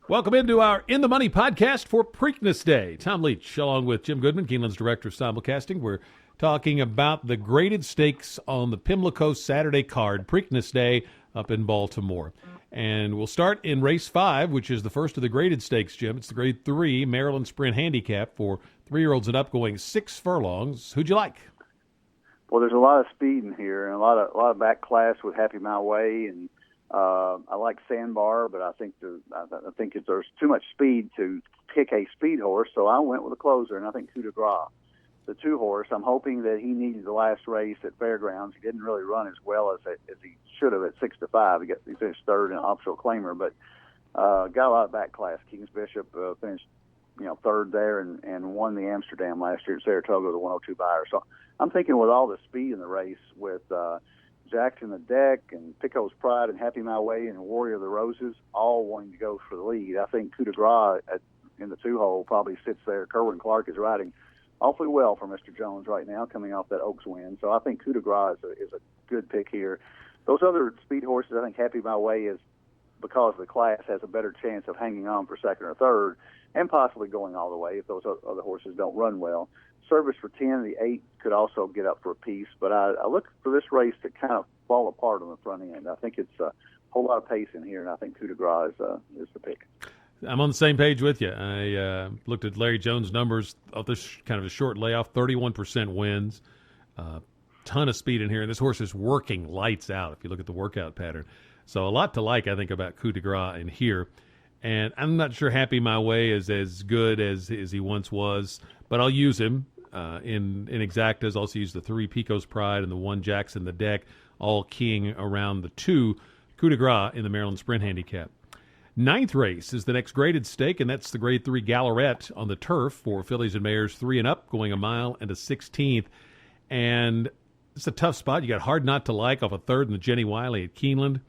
Welcome into our In the Money podcast for Preakness Day. Tom Leach, along with Jim Goodman, Keeneland's director of simulcasting. We're talking about the graded stakes on the Pimlico Saturday card, Preakness Day, up in Baltimore. And we'll start in race 5, which is the first of the graded stakes, Jim. It's the grade 3 Maryland Sprint Handicap for 3-year-olds and up, going 6 furlongs. Who'd you like? Well, there's a lot of speed in here, and a lot of back class with Happy My Way, and I like Sandbar, but I think there's too much speed to pick a speed horse, so I went with a closer, and I think Coup de Grace, the 2-horse. I'm hoping that he needed the last race at Fairgrounds. He didn't really run as well as he should have at 6-5. He finished third in Optional Claimer, but got a lot of back class. King's Bishop finished third there and won the Amsterdam last year at Saratoga, the 102 buyer. So I'm thinking with all the speed in the race with Jackson the Deck and Pico's Pride and Happy My Way and Warrior of the Roses all wanting to go for the lead. I think Coup de Grace in the 2-hole probably sits there. Kerwin Clark is riding awfully well for Mr. Jones right now, coming off that Oaks win. So I think Coup de Grace is a good pick here. Those other speed horses, I think Happy My Way is, because the class has a better chance of hanging on for second or third and possibly going all the way if those other horses don't run well. Service for 10, the 8 could also get up for a piece, but I look for this race to kind of fall apart on the front end. I think it's a whole lot of pace in here, and I think Coup de Grace is the pick. I'm on the same page with you. I looked at Larry Jones' numbers of this kind of a short layoff, 31% wins, ton of speed in here, and this horse is working lights out if you look at the workout pattern. So a lot to like, I think, about Coup de Grace in here. And I'm not sure Happy My Way is as good as he once was, but I'll use him in exactas. Also use the 3 Pico's Pride and the 1 Jackson the Deck, all keying around the 2 Coup de Grace in the Maryland Sprint Handicap. 9th race is the next graded stake, and that's the grade 3 Galleret on the turf for fillies and mares 3 and up, going a mile and a 16th. And it's a tough spot. You got Hard Not to Like off a third in the Jenny Wiley at Keeneland.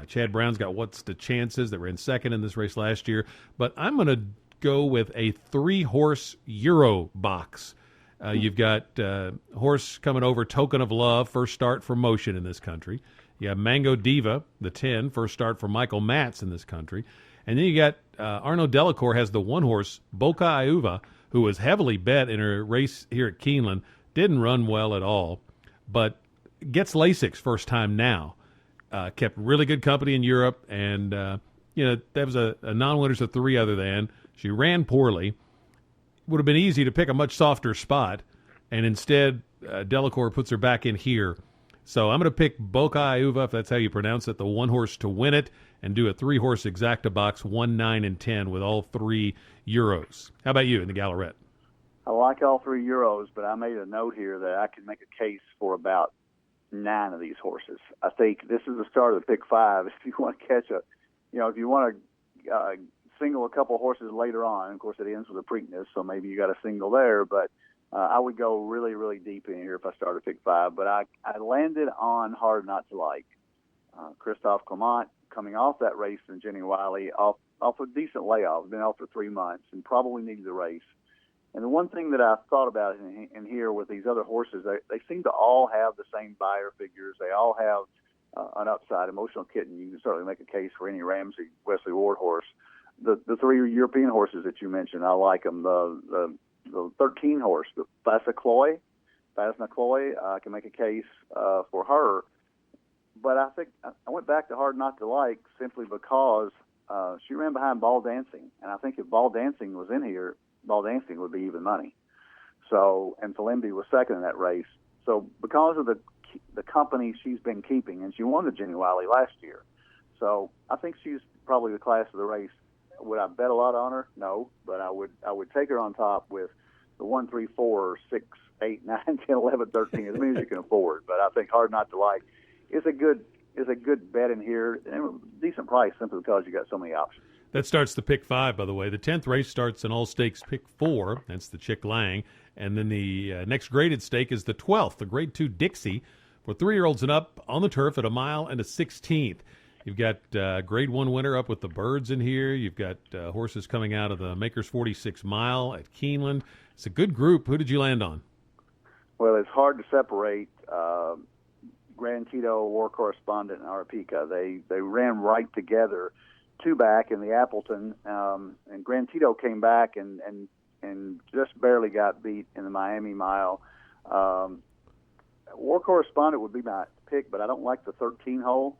Chad Brown's got What's the Chances that were in second in this race last year. But I'm going to go with a 3-horse Euro box. You've got horse coming over, Token of Love, first start for Motion in this country. You have Mango Diva, the 10, first start for Michael Matz in this country. And then you got Arnaud Delacour has the 1-horse, Boca Iuva, who was heavily bet in a race here at Keeneland. Didn't run well at all, but gets Lasix first time now. Kept really good company in Europe, and that was a non-winners of 3 other than. She ran poorly. Would have been easy to pick a much softer spot, and instead Delacour puts her back in here. So I'm going to pick Boca Iuva, if that's how you pronounce it, the 1-horse to win it, and do a 3-horse exacta box, 1, 9, and 10 with all 3 Euros. How about you in the Galleret? I like all 3 Euros, but I made a note here that I could make a case for about 9 of these horses. I think this is the start of the pick 5. If you want to catch if you want to single a couple horses later on, of course it ends with a Preakness, so maybe you got a single there, but I would go really, really deep in here if I started pick 5. But I landed on Hard Not to Like. Christophe Clement coming off that race in Jenny Wiley, off a decent layoff, been off for 3 months, and probably needed the race. And the one thing that I thought about in here with these other horses, they seem to all have the same buyer figures. They all have an upside. Emotional Kitten, you can certainly make a case for any Ramsey, Wesley Ward horse. The 3 European horses that you mentioned, I like them. The 13 horse, the Fasnacloy, I can make a case for her. But I think I went back to Hard Not to Like simply because she ran behind Ball Dancing. And I think if Ball Dancing was in here, Ball Dancing would be even money. So, and Falimbi was second in that race. So because of the company she's been keeping, and she won the Jenny Wiley last year. So I think she's probably the class of the race. Would I bet a lot on her? No, but I would take her on top with the 1, 3, 4, 6, 8, 9, 10, 11, 13, as many as you can afford. But I think Hard Not to Like is a good bet in here, and a decent price simply because you got so many options. That starts the pick 5, by the way. The 10th race starts in all stakes pick 4. That's the Chick Lang. And then the next graded stake is the 12th, the grade 2 Dixie, for 3-year-olds and up on the turf at a mile and a 16th. You've got grade 1 winner up with the Birds in here. You've got horses coming out of the Makers 46 Mile at Keeneland. It's a good group. Who did you land on? Well, it's hard to separate Grand Tito, War Correspondent, and Arapica. They ran right together two back in the Appleton, and Grand Tito came back and just barely got beat in the Miami Mile. War Correspondent would be my pick, but I don't like the 13 hole.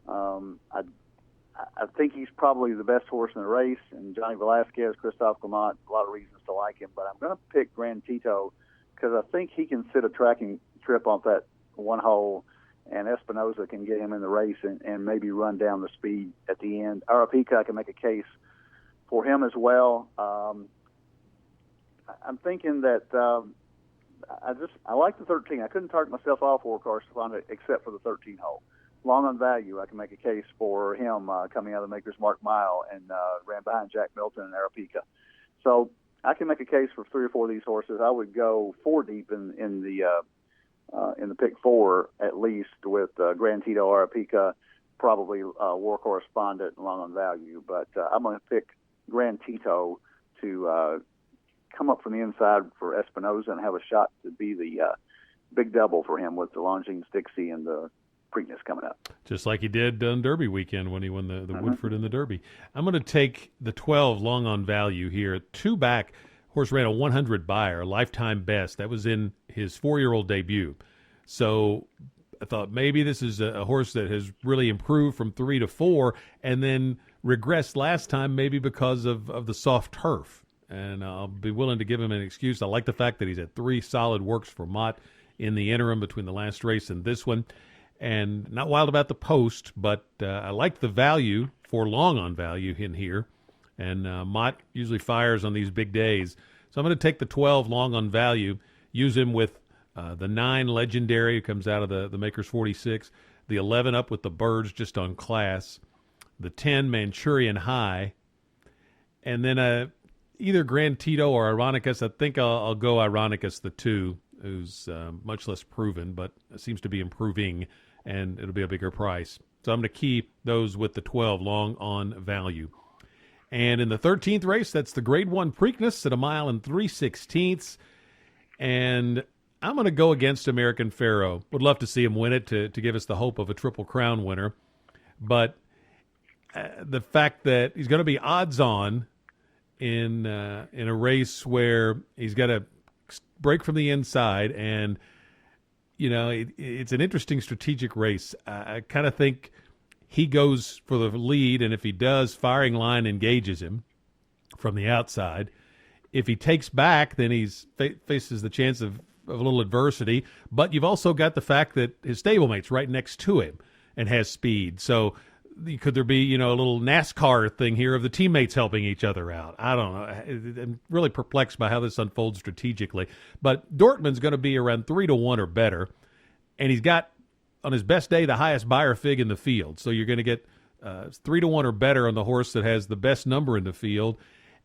I think he's probably the best horse in the race, and Johnny Velasquez, Christophe Clement, a lot of reasons to like him. But I'm going to pick Grand Tito because I think he can sit a tracking trip off that one hole, and Espinosa can get him in the race and maybe run down the speed at the end. Arapica, I can make a case for him as well. I'm thinking that I like the 13. I couldn't talk myself off War Correspondent except for the 13 hole. Long on value, I can make a case for him coming out of the Maker's Mark Mile and ran behind Jack Milton and Arapica. So I can make a case for 3 or 4 of these horses. I would go 4 deep in the pick 4 at least with Grand Tito, Arapica, probably War Correspondent, and long on value. But I'm going to pick Grand Tito to come up from the inside for Espinosa and have a shot to be the big double for him with the Longines Dixie and the Preakness coming up. Just like he did on Derby weekend when he won the Woodford in the Derby. I'm going to take the 12 long on value here. 2 back, horse ran a 100 buyer, a lifetime best. That was in his 4-year-old debut. So I thought maybe this is a horse that has really improved from 3 to 4 and then regressed last time maybe because of the soft turf. And I'll be willing to give him an excuse. I like the fact that he's had 3 solid works for Mott in the interim between the last race and this one. And not wild about the post, but I like the value for long on value in here. And Mott usually fires on these big days. So I'm going to take the 12 long on value, use him with the 9 Legendary, who comes out of the Maker's 46, the 11 up with the Birds just on class, the 10 Manchurian High, and then either Grand Tito or Ironicus. I think I'll go Ironicus, the 2, who's much less proven, but seems to be improving, and it'll be a bigger price. So I'm going to keep those with the 12 long on value. And in the 13th race, that's the Grade 1 Preakness at 1 mile and 3/16. And I'm going to go against American Pharoah. Would love to see him win it to give us the hope of a Triple Crown winner. But the fact that he's going to be odds on in a race where he's got to break from the inside, and you know it's an interesting strategic race. I kind of think he goes for the lead, and if he does, Firing Line engages him from the outside. If he takes back, then he's faces the chance of a little adversity. But you've also got the fact that his stablemate's right next to him and has speed. So could there be, a little NASCAR thing here of the teammates helping each other out? I don't know. I'm really perplexed by how this unfolds strategically. But Dortmund's going to be around 3-1 or better, and he's got, on his best day, the highest buyer fig in the field. So you're going to get 3-1 or better on the horse that has the best number in the field.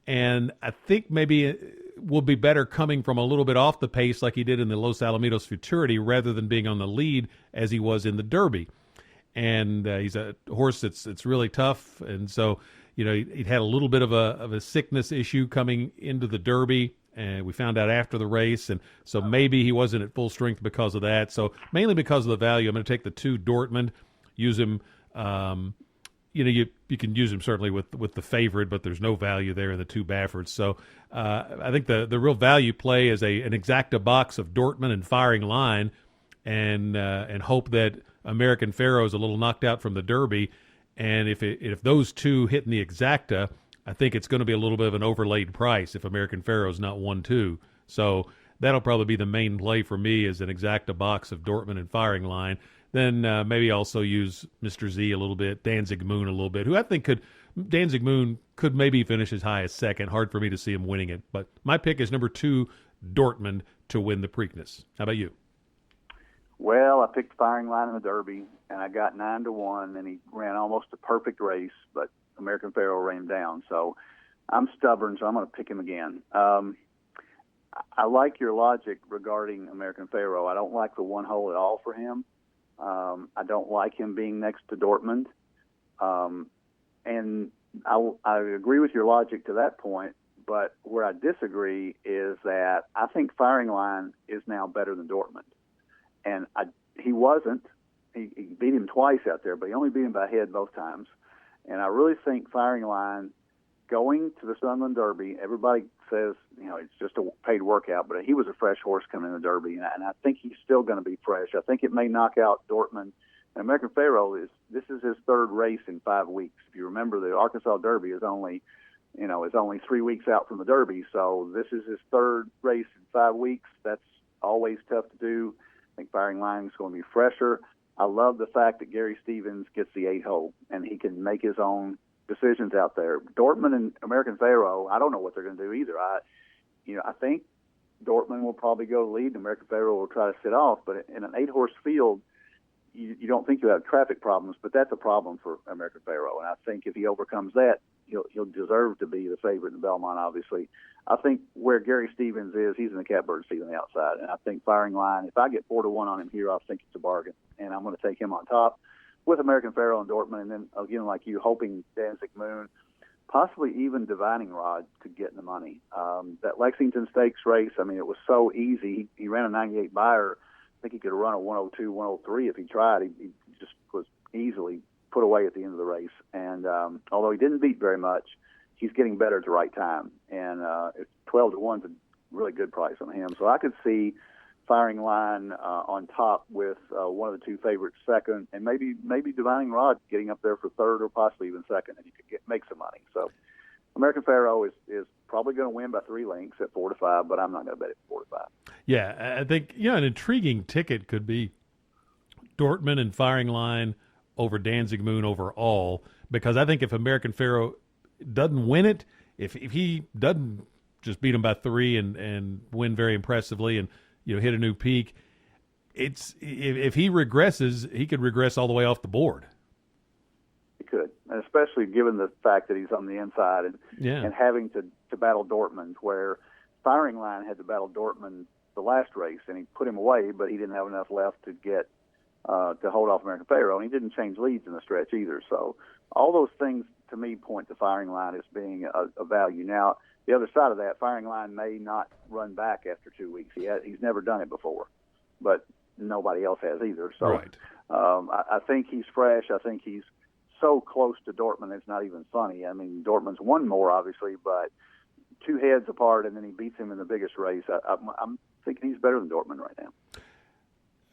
And I think maybe it will be better coming from a little bit off the pace like he did in the Los Alamitos Futurity rather than being on the lead as he was in the Derby. And he's a horse that's really tough. And so, he'd had a little bit of a sickness issue coming into the Derby, and we found out after the race. And so maybe he wasn't at full strength because of that. So mainly because of the value, I'm going to take the 2 Dortmund, use him. You can use him certainly with the favorite, but there's no value there in the 2 Baffords. So I think the real value play is an exacta box of Dortmund and Firing Line, and hope that American Pharoah is a little knocked out from the Derby. And if those 2 hit in the exacta, I think it's going to be a little bit of an overlaid price if American Pharoah is not 1-2. So that'll probably be the main play for me, is an exacta box of Dortmund and Firing Line. Then maybe also use Mr. Z a little bit, Danzig Moon a little bit, who I think Danzig Moon could maybe finish as high as second. Hard for me to see him winning it. But my pick is number 2, Dortmund, to win the Preakness. How about you? Well, I picked Firing Line in the Derby, and I got 9-1, and he ran almost a perfect race, but American Pharoah ran him down. So I'm stubborn, so I'm going to pick him again. I like your logic regarding American Pharoah. I don't like the 1 hole at all for him. I don't like him being next to Dortmund. And I agree with your logic to that point, but where I disagree is that I think Firing Line is now better than Dortmund. And he wasn't. He beat him twice out there, but he only beat him by head both times. And I really think Firing Line going to the Sunland Derby, everybody says, it's just a paid workout, but he was a fresh horse coming in the Derby, and I think he's still going to be fresh. I think it may knock out Dortmund. And American Pharoah this is his third race in 5 weeks. If you remember, the Arkansas Derby is only 3 weeks out from the Derby, so this is his third race in 5 weeks. That's always tough to do. I think Firing Line is going to be fresher. I love the fact that Gary Stevens gets the 8-hole, and he can make his own decisions out there. Dortmund and American Pharoah, I don't know what they're going to do either. I think Dortmund will probably go lead, and American Pharoah will try to sit off. But in an 8-horse field, you don't think you'll have traffic problems, but that's a problem for American Pharoah. And I think if he overcomes that, he'll deserve to be the favorite in Belmont, obviously. I think where Gary Stevens is, he's in the catbird seat on the outside. And I think Firing Line, if I get 4-1 on him here, I think it's a bargain. And I'm going to take him on top with American Pharoah and Dortmund. And then, again, like you, hoping Danzig Moon, possibly even Divining Rod could get in the money. That Lexington Stakes race, it was so easy. He ran a 98 buyer. I think he could have run a 102, 103 if he tried. He just was easily put away at the end of the race. And although he didn't beat very much, he's getting better at the right time. And 12-1 is a really good price on him. So I could see Firing Line on top with one of the two favorites second, and maybe Divining Rod getting up there for third or possibly even second, and you could make some money. So American Pharoah is probably going to win by 3 lengths at 4-5, but I'm not going to bet it 4-5. Yeah, I think an intriguing ticket could be Dortmund and Firing Line over Danzig Moon overall, because I think if American Pharoah doesn't win it, if he doesn't just beat him by 3 and win very impressively and hit a new peak, if he regresses, he could regress all the way off the board. He could, and especially given the fact that he's on the inside and having to battle Dortmund, where Firing Line had to battle Dortmund the last race, and he put him away, but he didn't have enough left to get to hold off American Pharoah, and he didn't change leads in the stretch either. So all those things to me point to Firing Line as being a value. Now, the other side of that, Firing Line may not run back after 2 weeks. He's never done it before, but nobody else has either. So right. I think he's fresh. I think he's so close to Dortmund, it's not even funny. Dortmund's won more, obviously, but 2 heads apart, and then he beats him in the biggest race. I'm thinking he's better than Dortmund right now.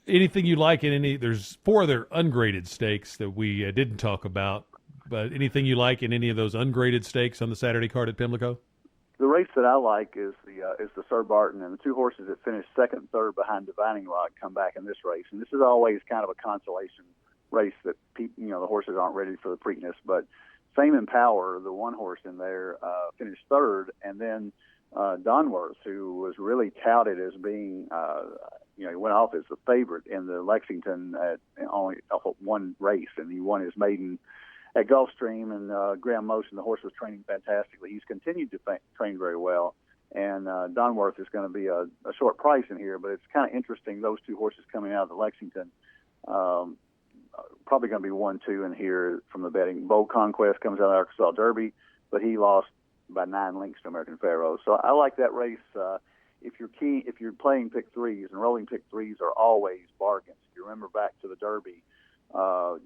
Anything you like in any? There's 4 other ungraded stakes that we didn't talk about, but anything you like in any of those ungraded stakes on the Saturday card at Pimlico? The race that I like is the Sir Barton, and the 2 horses that finished second and third behind Divining Rod come back in this race. And this is always kind of a consolation race that the horses aren't ready for the Preakness. But Fame and Power, the 1 horse in there, finished third, and then Donworth, who was really touted as being, he went off as the favorite in the Lexington at only off of 1 race, and he won his maiden at Gulfstream, and Graham Motion, the horse was training fantastically. He's continued to train very well, and Donworth is going to be a short price in here, but it's kind of interesting, those 2 horses coming out of the Lexington, probably going to be 1-2 in here from the betting. Bold Conquest comes out of the Arkansas Derby, but he lost by 9 lengths to American Pharoah. So I like that race. If you're playing pick 3s, and rolling pick 3s are always bargains. If you remember back to the Derby,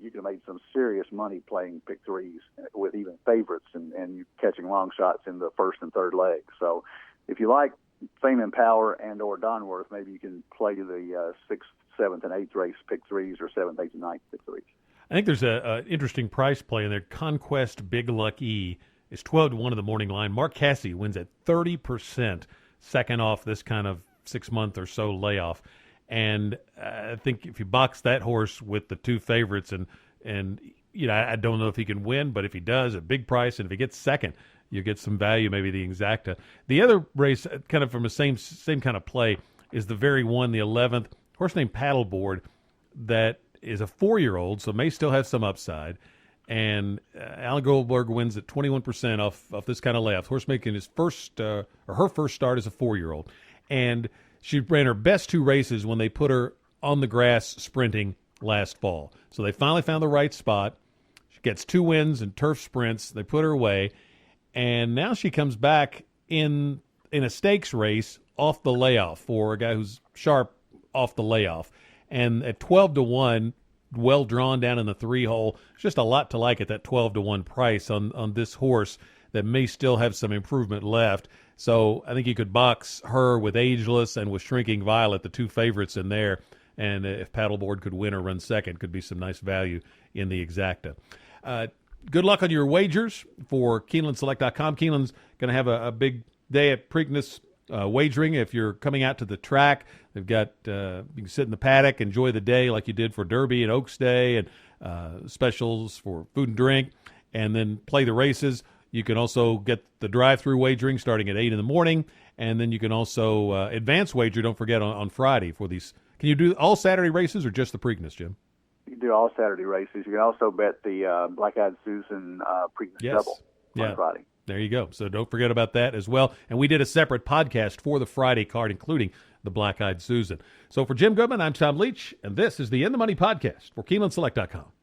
you can make some serious money playing pick 3s with even favorites and you catching long shots in the first and third leg. So if you like Fame and Power and or Donworth, maybe you can play the 6th, 7th, and 8th race pick 3s or 7th, 8th, and 9th pick 3s. I think there's a interesting price play in there. Conquest Big Luck E is 12-1 in the morning line. Mark Casse wins at 30%, second off this kind of 6-month or so layoff. And I think if you box that horse with the 2 favorites, and I don't know if he can win, but if he does, a big price, and if he gets second, you get some value, maybe the exacta. The other race, kind of from the same kind of play, is the very one, the 11th, horse named Paddleboard, that is a 4-year-old, so may still have some upside. And Alan Goldberg wins at 21% off this kind of layoff. Horse making his first or her first start as a 4-year-old, and she ran her best 2 races when they put her on the grass sprinting last fall. So they finally found the right spot. She gets 2 wins in turf sprints. They put her away, and now she comes back in a stakes race off the layoff for a guy who's sharp off the layoff. And at 12-1, well drawn down in the 3-hole. It's just a lot to like at that 12-1 price on this horse that may still have some improvement left. So I think you could box her with Ageless and with Shrinking Violet, the 2 favorites in there. And if Paddleboard could win or run second, could be some nice value in the exacta. Good luck on your wagers for KeenelandSelect.com. Keeneland's going to have a big day at Preakness wagering. If you're coming out to the track, they've got you can sit in the paddock, enjoy the day like you did for Derby and Oaks Day, and specials for food and drink, and then play the races. You can also get the drive-through wagering starting at 8 in the morning, and then you can also advance wager, don't forget, on Friday for these. Can you do all Saturday races or just the Preakness, Jim? You can do all Saturday races. You can also bet the Black-Eyed Susan Preakness double on Friday. There you go. So don't forget about that as well. And we did a separate podcast for the Friday card, including the Black-Eyed Susan. So for Jim Goodman, I'm Tom Leach, and this is the In the Money podcast for KeenelandSelect.com.